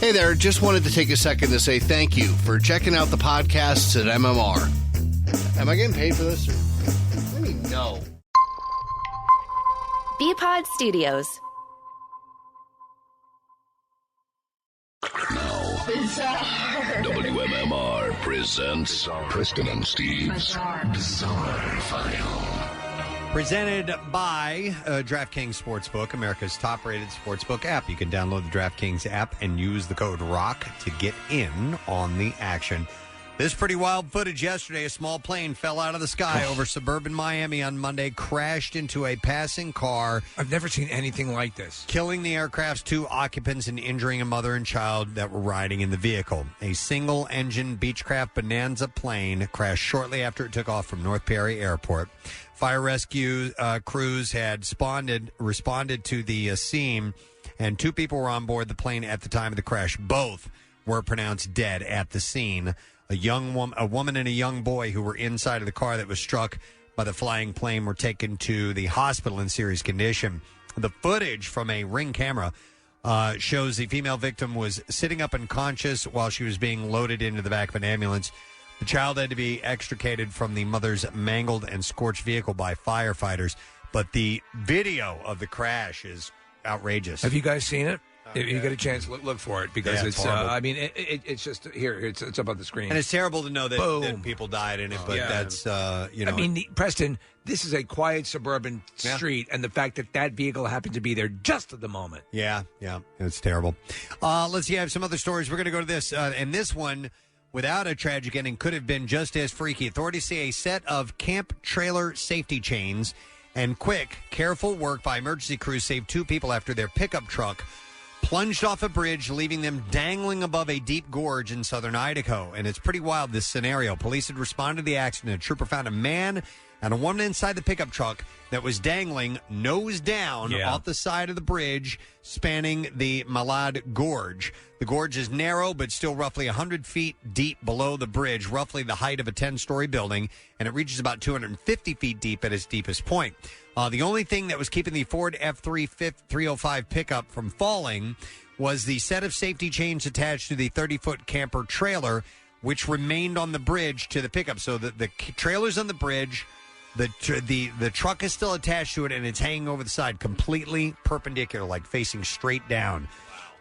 Hey there, just wanted to take a second to say thank you for checking out the podcasts at MMR. Am I getting paid for this? Let me know. B-Pod Studios. Now, WMMR presents Preston and Steve's Bizarre File. Presented by DraftKings Sportsbook, America's top-rated sportsbook app. You can download the DraftKings app and use the code ROCK to get in on the action. This pretty wild footage yesterday. A small plane fell out of the sky over suburban Miami on Monday, crashed into a passing car. I've never seen anything like this. Killing the aircraft's 2 occupants and injuring a mother and child that were riding in the vehicle. A single-engine Beechcraft Bonanza plane crashed shortly after it took off from North Perry Airport. Fire rescue crews had responded to the scene, and 2 people were on board the plane at the time of the crash. Both were pronounced dead at the scene. A woman and a young boy who were inside of the car that was struck by the flying plane were taken to the hospital in serious condition. The footage from a Ring camera shows the female victim was sitting up unconscious while she was being loaded into the back of an ambulance. The child had to be extricated from the mother's mangled and scorched vehicle by firefighters. But the video of the crash is outrageous. Have you guys seen it? If you get a chance, look for it, because it's it's just here. It's up on the screen. And it's terrible to know that people died in it, but that's, I mean, Preston, this is a quiet suburban street, and the fact that vehicle happened to be there just at the moment. Yeah, it's terrible. Let's see, I have some other stories. We're going to go to this, and this one, without a tragic ending, could have been just as freaky. Authorities say a set of camp trailer safety chains and quick, careful work by emergency crews saved 2 people after their pickup truck plunged off a bridge, leaving them dangling above a deep gorge in southern Idaho. And it's pretty wild, this scenario. Police had responded to the accident. A trooper found a man and a woman inside the pickup truck that was dangling nose down off the side of the bridge spanning the Malad Gorge. The gorge is narrow, but still roughly 100 feet deep below the bridge, roughly the height of a 10-story building, and it reaches about 250 feet deep at its deepest point. The only thing that was keeping the Ford F-305 pickup from falling was the set of safety chains attached to the 30-foot camper trailer, which remained on the bridge to the pickup. So the trailer's on the bridge, the truck is still attached to it, and it's hanging over the side, completely perpendicular, like facing straight down.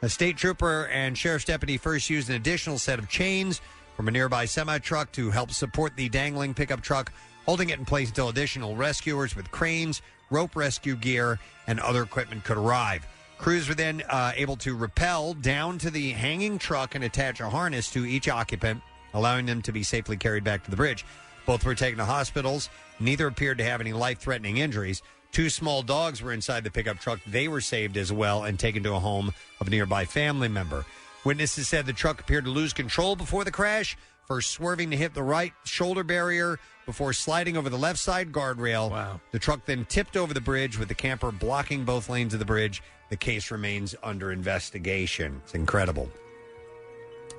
A state trooper and sheriff's deputy first used an additional set of chains from a nearby semi-truck to help support the dangling pickup truck, holding it in place until additional rescuers with cranes, rope rescue gear, and other equipment could arrive. Crews were then able to rappel down to the hanging truck and attach a harness to each occupant, allowing them to be safely carried back to the bridge. Both were taken to hospitals. Neither appeared to have any life-threatening injuries. 2 small dogs were inside the pickup truck. They were saved as well and taken to a home of a nearby family member. Witnesses said the truck appeared to lose control before the crash, first swerving to hit the right shoulder barrier before sliding over the left side guardrail. Wow. The truck then tipped over the bridge with the camper blocking both lanes of the bridge. The case remains under investigation. It's incredible.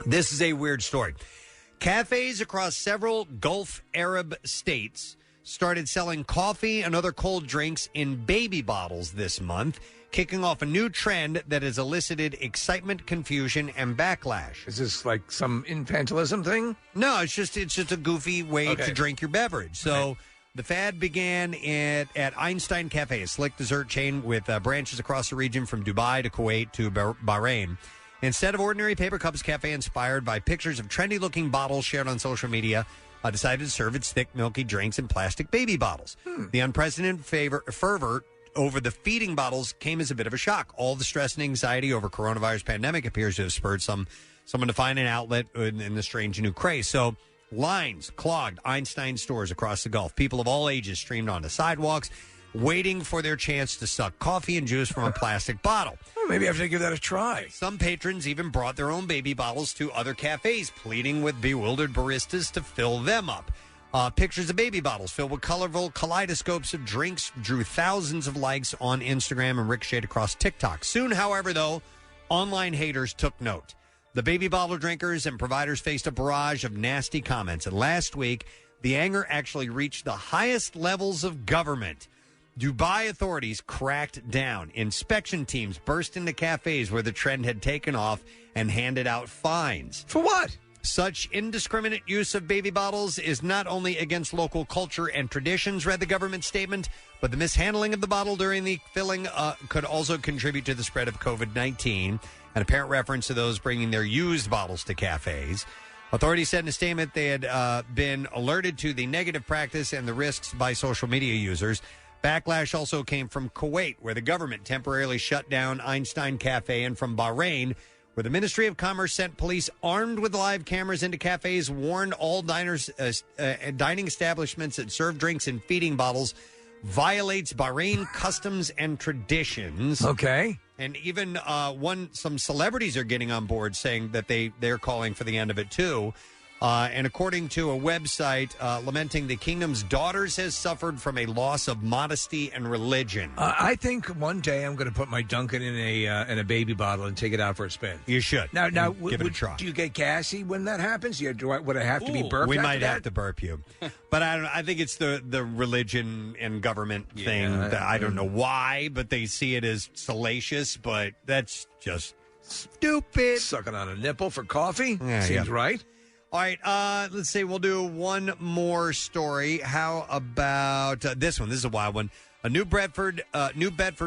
This is a weird story. Cafes across several Gulf Arab states started selling coffee and other cold drinks in baby bottles this month, kicking off a new trend that has elicited excitement, confusion, and backlash. Is this like some infantilism thing? No, it's just a goofy way to drink your beverage. So the fad began at Einstein Cafe, a slick dessert chain with branches across the region from Dubai to Kuwait to Bahrain. Instead of ordinary paper cups, Cafe, inspired by pictures of trendy-looking bottles shared on social media, decided to serve its thick, milky drinks in plastic baby bottles. The unprecedented fervor over the feeding bottles came as a bit of a shock. All the stress and anxiety over coronavirus pandemic appears to have spurred someone to find an outlet in the strange new craze. So lines clogged Einstein stores across the Gulf. People of all ages streamed onto sidewalks, waiting for their chance to suck coffee and juice from a plastic bottle. Well, maybe I have to give that a try. Some patrons even brought their own baby bottles to other cafes, pleading with bewildered baristas to fill them up. Pictures of baby bottles filled with colorful kaleidoscopes of drinks drew thousands of likes on Instagram and ricocheted across TikTok. Soon, however, though, online haters took note. The baby bottle drinkers and providers faced a barrage of nasty comments. And last week, the anger actually reached the highest levels of government. Dubai authorities cracked down. Inspection teams burst into cafes where the trend had taken off and handed out fines. For what? Such indiscriminate use of baby bottles is not only against local culture and traditions, read the government statement, but the mishandling of the bottle during the filling could also contribute to the spread of COVID-19. An apparent reference to those bringing their used bottles to cafes. Authorities said in a statement they had been alerted to the negative practice and the risks by social media users. Backlash also came from Kuwait, where the government temporarily shut down Einstein Cafe, and from Bahrain, where the Ministry of Commerce sent police armed with live cameras into cafes, warned all dining establishments that serve drinks in feeding bottles violates Bahrain customs and traditions. Okay. And even some celebrities are getting on board saying that they're calling for the end of it, too. And according to a website lamenting the kingdom's daughters has suffered from a loss of modesty and religion. I think one day I'm going to put my Dunkin' in a baby bottle and take it out for a spin. You should. Now give it a try. Do you get gassy when that happens? Would I have to be burped? We after might that? have to burp you. But I don't know. I think it's the religion and government thing. That I don't know why, but they see it as salacious, but that's just stupid. Sucking on a nipple for coffee? Seems right. All right, let's see. We'll do one more story. How about this one? This is a wild one. A New Bedford,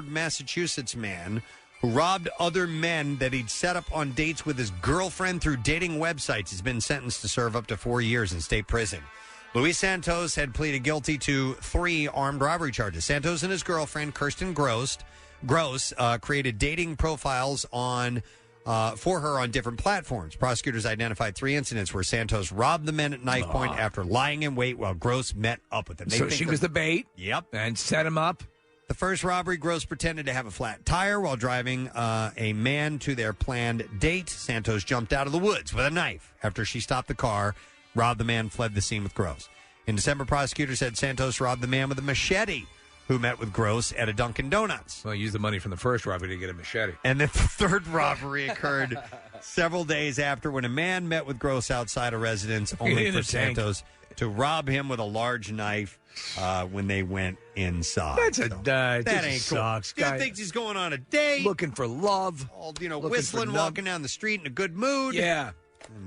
Massachusetts man who robbed other men that he'd set up on dates with his girlfriend through dating websites has been sentenced to serve up to 4 years in state prison. Luis Santos had pleaded guilty to 3 armed robbery charges. Santos and his girlfriend, Kirsten Gross, created dating profiles for her on different platforms. Prosecutors identified 3 incidents where Santos robbed the men at knife point after lying in wait while Gross met up with them. So she was the bait? Yep. And set him up? The first robbery, Gross pretended to have a flat tire while driving a man to their planned date. Santos jumped out of the woods with a knife. After she stopped the car, robbed the man, fled the scene with Gross. In December, prosecutors said Santos robbed the man with a machete who met with Gross at a Dunkin' Donuts. Well, use the money from the first robbery to get a machete. And the third robbery occurred several days after when a man met with Gross outside a residence, only for Santos to rob him with a large knife when they went inside. That ain't sucks. Cool. Dude thinks he's going on a date. Looking for love. All, whistling, walking down the street in a good mood. Yeah.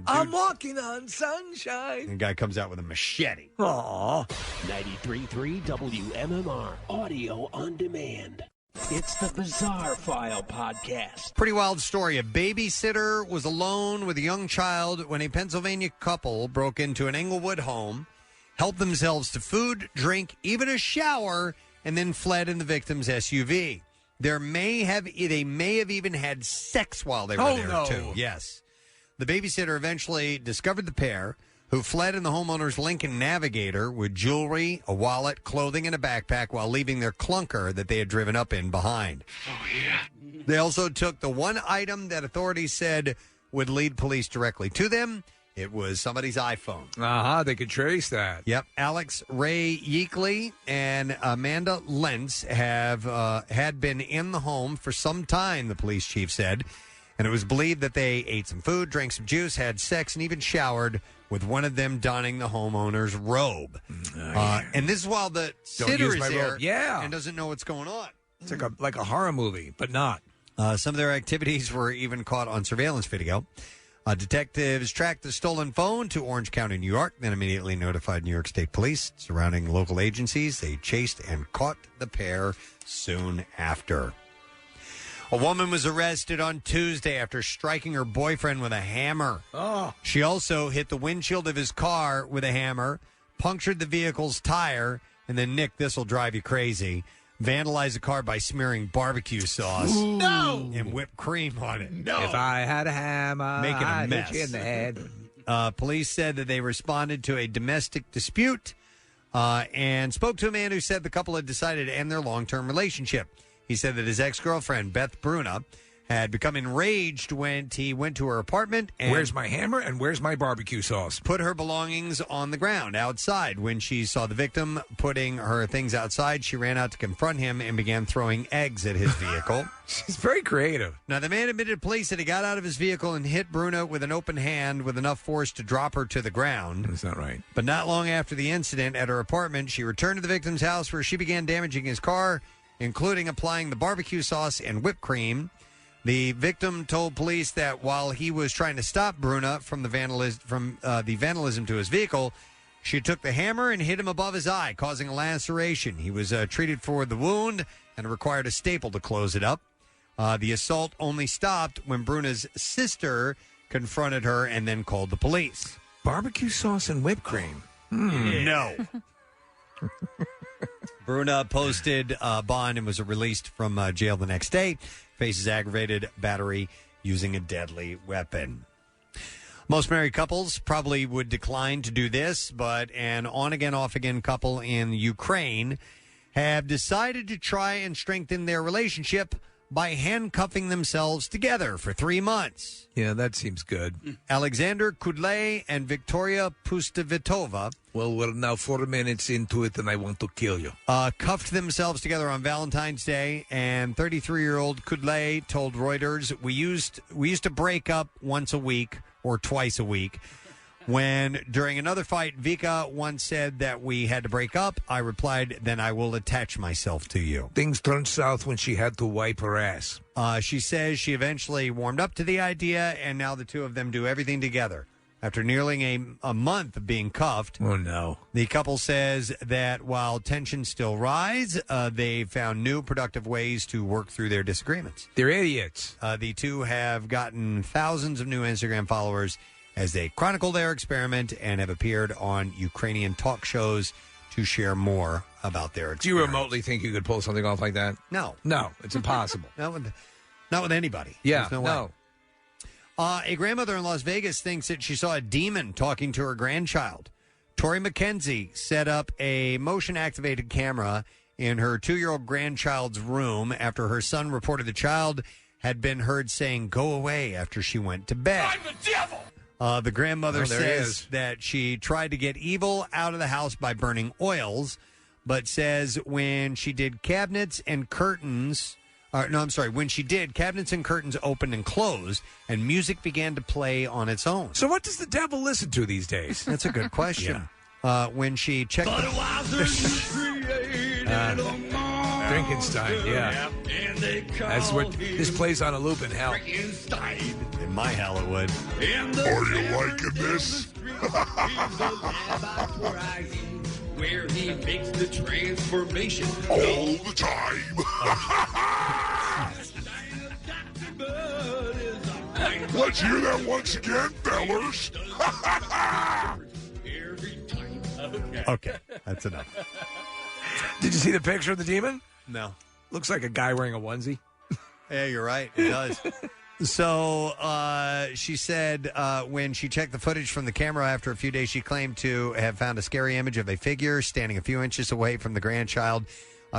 I'm walking on sunshine. And the guy comes out with a machete. Aww. 93.3 WMMR. Audio on demand. It's the Bizarre File Podcast. Pretty wild story. A babysitter was alone with a young child when a Pennsylvania couple broke into an Englewood home, helped themselves to food, drink, even a shower, and then fled in the victim's SUV. They may have even had sex while they were there, too. Yes. The babysitter eventually discovered the pair, who fled in the homeowner's Lincoln Navigator with jewelry, a wallet, clothing, and a backpack while leaving their clunker that they had driven up in behind. Oh, yeah. They also took the one item that authorities said would lead police directly to them. It was somebody's iPhone. They could trace that. Yep. Alex Ray Yeakley and Amanda Lentz had been in the home for some time, the police chief said. And it was believed that they ate some food, drank some juice, had sex, and even showered with one of them donning the homeowner's robe. And this is while the sitter is there and doesn't know what's going on. It's like a horror movie, but not. Some of their activities were even caught on surveillance video. Detectives tracked the stolen phone to Orange County, New York, then immediately notified New York State Police. Surrounding local agencies, they chased and caught the pair soon after. A woman was arrested on Tuesday after striking her boyfriend with a hammer. Oh. She also hit the windshield of his car with a hammer, punctured the vehicle's tire, and then, Nick, this will drive you crazy, vandalized the car by smearing barbecue sauce and whipped cream on it. No. If I had a hammer, making a mess. Hit you in the head. Police said that they responded to a domestic dispute and spoke to a man who said the couple had decided to end their long-term relationship. He said that his ex-girlfriend, Beth Bruna, had become enraged when he went to her apartment and Where's my hammer and where's my barbecue sauce? put her belongings on the ground outside. When she saw the victim putting her things outside, she ran out to confront him and began throwing eggs at his vehicle. She's very creative. Now, the man admitted to police that he got out of his vehicle and hit Bruna with an open hand with enough force to drop her to the ground. That's not right. But not long after the incident at her apartment, she returned to the victim's house where she began damaging his car, including applying the barbecue sauce and whipped cream. The victim told police that while he was trying to stop Bruna from the vandalism to his vehicle, she took the hammer and hit him above his eye, causing a laceration. He was treated for the wound and required a staple to close it up. The assault only stopped when Bruna's sister confronted her and then called the police. Barbecue sauce and whipped cream. No. Bruna posted bond and was released from jail the next day. Faces aggravated battery using a deadly weapon. Most married couples probably would decline to do this, but an on-again, off-again couple in Ukraine have decided to try and strengthen their relationship by handcuffing themselves together for 3 months. Yeah, that seems good. Alexander Kudlay and Victoria Pustavitova Well, we're now 4 minutes into it, and I want to kill you. cuffed themselves together on Valentine's Day, and 33-year-old Kudlay told Reuters, we used to break up once a week or twice a week. When, during another fight, Vika once said that we had to break up, I replied, then I will attach myself to you. Things turned south when she had to wipe her ass. She says she eventually warmed up to the idea, and now the two of them do everything together. After nearly a month of being cuffed, oh no, the couple says that while tensions still rise, they found new productive ways to work through their disagreements. They're idiots. The two have gotten thousands of new Instagram followers as they chronicle their experiment and have appeared on Ukrainian talk shows to share more about their experience. Do you remotely think you could pull something off like that? No. No, it's impossible. Not with anybody. Yeah, There's no way. A grandmother in Las Vegas thinks that she saw a demon talking to her grandchild. Tori McKenzie set up a motion-activated camera in her 2-year-old grandchild's room after her son reported the child had been heard saying, go away, after she went to bed. I'm the devil! The grandmother there he says is. that she tried to get evil out of the house by burning oils, but says when she did cabinets and curtains... when she did, cabinets and curtains opened and closed, and music began to play on its own. So what does the devil listen to these days? That's a good question. When she checked... Frankenstein, yeah. That's what this plays on a loop in hell. In my hell, it would. Are you liking this? Where he makes the transformation All the time. Let's hear that once again, fellers. Okay, that's enough. Did you see the picture of the demon? No. Looks like a guy wearing a onesie. Yeah, you're right. It does. So she said when she checked the footage from the camera after a few days, she claimed to have found a scary image of a figure standing a few inches away from the grandchild.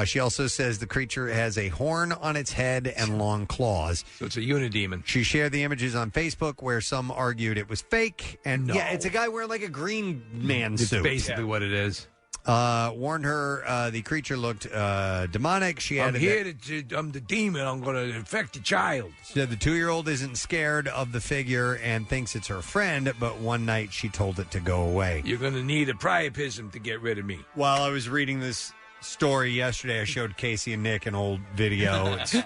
She also says the creature has a horn on its head and long claws. So it's a unidemon. She shared the images on Facebook where some argued it was fake. And yeah, it's a guy wearing like a green man It's suit. basically what it is. Warned her the creature looked demonic. She I'm added here I'm the demon. I'm going to infect the child. She said the 2-year-old isn't scared of the figure and thinks it's her friend, but one night she told it to go away. You're going to need a priapism to get rid of me. While I was reading this story yesterday, I showed Casey and Nick an old video. It's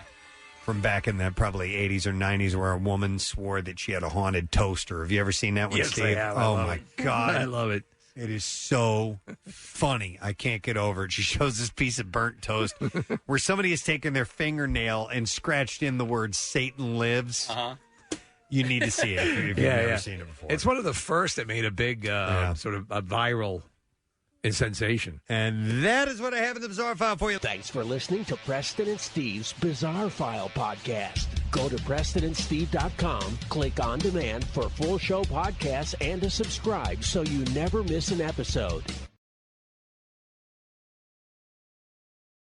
from back in the probably 80s or 90s where a woman swore that she had a haunted toaster. Have you ever seen that one, Yes, Steve? I have. Oh, my God. I love it. It is so funny. I can't get over it. She shows this piece of burnt toast where somebody has taken their fingernail and scratched in the word Satan lives. Uh-huh. You need to see it if you've never seen it before. It's one of the first that made a big sort of a viral sensation. And that is what I have in the Bizarre File for you. Thanks for listening to Preston and Steve's Bizarre File podcast. Go to PrestonandSteve.com, click on demand for full show podcasts and to subscribe so you never miss an episode.